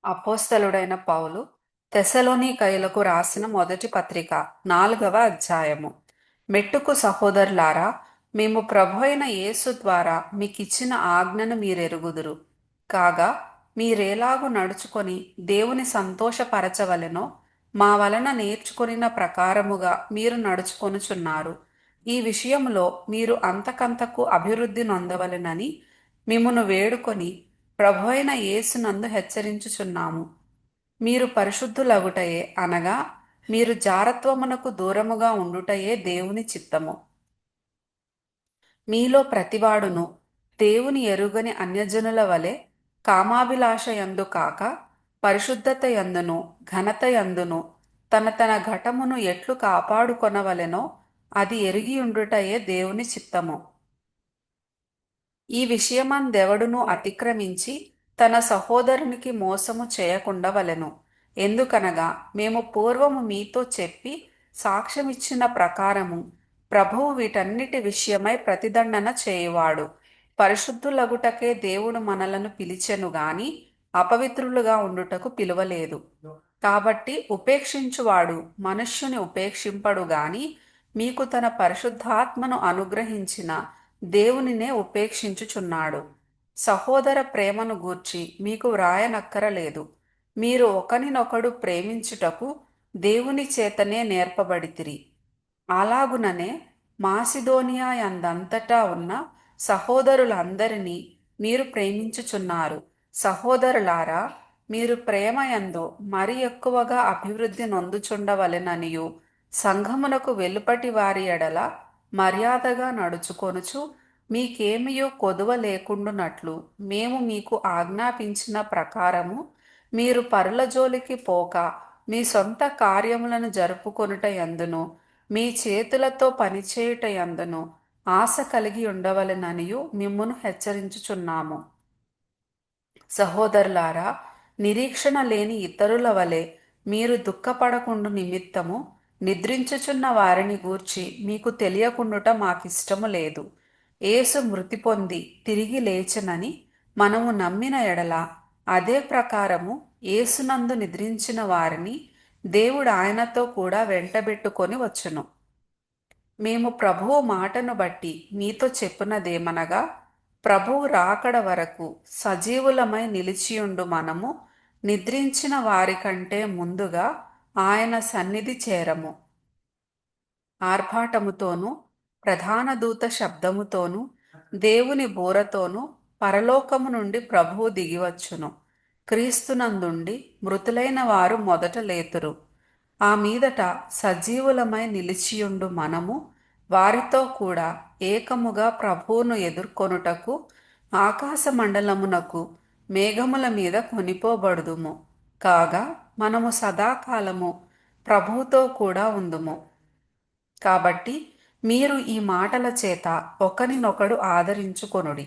అపోస్తలుడైన పౌలు తెస్సలోనికయులకు రాసిన మొదటి పత్రిక 4వ అధ్యాయము. మెట్టుకు సహోదరులారా, మేము ప్రభువైన యేసు ద్వారా మీకిచ్చిన ఆజ్ఞను మీరెరుగుదురు. కాగా మీరేలాగు నడుచుకొని దేవుని సంతోషపరచవలెనో మా వలన నేర్చుకొనిన ప్రకారముగా మీరు నడుచుకొనుచున్నారు. ఈ విషయములో మీరు అంతకంతకు అభివృద్ధి నొందవలెనని మిమ్మును వేడుకొని ప్రభువైన యేసునందు హెచ్చరించుచున్నాము. మీరు పరిశుద్ధులగుటయే అనగా మీరు జారత్వమునకు దూరముగా ఉండుటయే దేవుని చిత్తము. మీలో ప్రతివాడును దేవుని ఎరుగని అన్యజనుల వలె కామాభిలాషయందు కాక పరిశుద్ధతయందును ఘనతయందును తన తన ఘటమును ఎట్లు కాపాడుకొనవలెనో అది ఎరిగియుండుటయే దేవుని చిత్తము. ఈ విషయమందెవడును అతిక్రమించి తన సహోదరునికి మోసము చేయకుండవలెను. ఎందుకనగా మేము పూర్వము మీతో చెప్పి సాక్ష్యమిచ్చిన ప్రకారము ప్రభువు వీటన్నిటి విషయమై ప్రతిదండన చేయువాడు. పరిశుద్ధులగుటకే దేవుడు మనలను పిలిచెను గాని అపవిత్రులుగా ఉండుటకు పిలువలేదు. కాబట్టి ఉపేక్షించువాడు మనుష్యుని ఉపేక్షింపడు గాని మీకు తన పరిశుద్ధాత్మను అనుగ్రహించిన దేవునినే ఉపేక్షించుచున్నాడు. సహోదర ప్రేమను గూర్చి మీకు వ్రాయనక్కరలేదు. మీరు ఒకనినొకడు ప్రేమించుటకు దేవుని చేతనే నేర్పబడితిరి. అలాగుననే మాసిదోనియా యందంతటా ఉన్న సహోదరులందరినీ మీరు ప్రేమించుచున్నారు. సహోదరులారా, మీరు ప్రేమయందు మరి ఎక్కువగా అభివృద్ధి నొందుచుండవలెననియు సంఘమునకు వెలుపటి వారి ఎడల మర్యాదగా నడుచుకొనుచు మీకేమియో కొదువ లేకుండునట్లు మేము మీకు ఆజ్ఞాపించిన ప్రకారము మీరు పరుల జోలికి పోక మీ సొంత కార్యములను జరుపుకొనుట యందును మీ చేతులతో పనిచేయుట యందును ఆశ కలిగి ఉండవలెననియు మిమ్మును హెచ్చరించుచున్నాము. సహోదరులారా, నిరీక్షణ లేని ఇతరుల వలె మీరు దుఃఖపడకుండు నిమిత్తము నిద్రించుచున్న వారిని గూర్చి మీకు తెలియకుండుట మాకిష్టము లేదు. యేసు మృతి పొంది తిరిగి లేచెనని మనము నమ్మిన ఎడల అదే ప్రకారము యేసునందు నిద్రించిన వారిని దేవుడు ఆయనతో కూడా వెంటబెట్టుకొని వచ్చును. మేము ప్రభువు మాటను బట్టి మీతో చెప్పునదేమనగా, ప్రభువు రాకడ వరకు సజీవులమై నిలిచియుండు మనము నిద్రించిన వారికంటే ముందుగా ఆయన సన్నిధి చేరము. ఆర్భాటముతోనూ ప్రధాన దూత శబ్దముతోనూ దేవుని బూరతోనూ పరలోకము నుండి ప్రభువు దిగివచ్చును. క్రీస్తునందుండి మృతులైన వారు మొదట లేతురు. ఆ మీదట సజీవులమై నిలిచియుండు మనము వారితో కూడా ఏకముగా ప్రభువును ఎదుర్కొనుటకు ఆకాశ మండలమునకు మేఘముల మీద కొనిపోబడుదుము. కాగా మనము సదాకాలము ప్రభువుతో కూడా ఉందుము. కాబట్టి మీరు ఈ మాటల చేత ఒకనినొకడు ఆదరించుకొనుడి.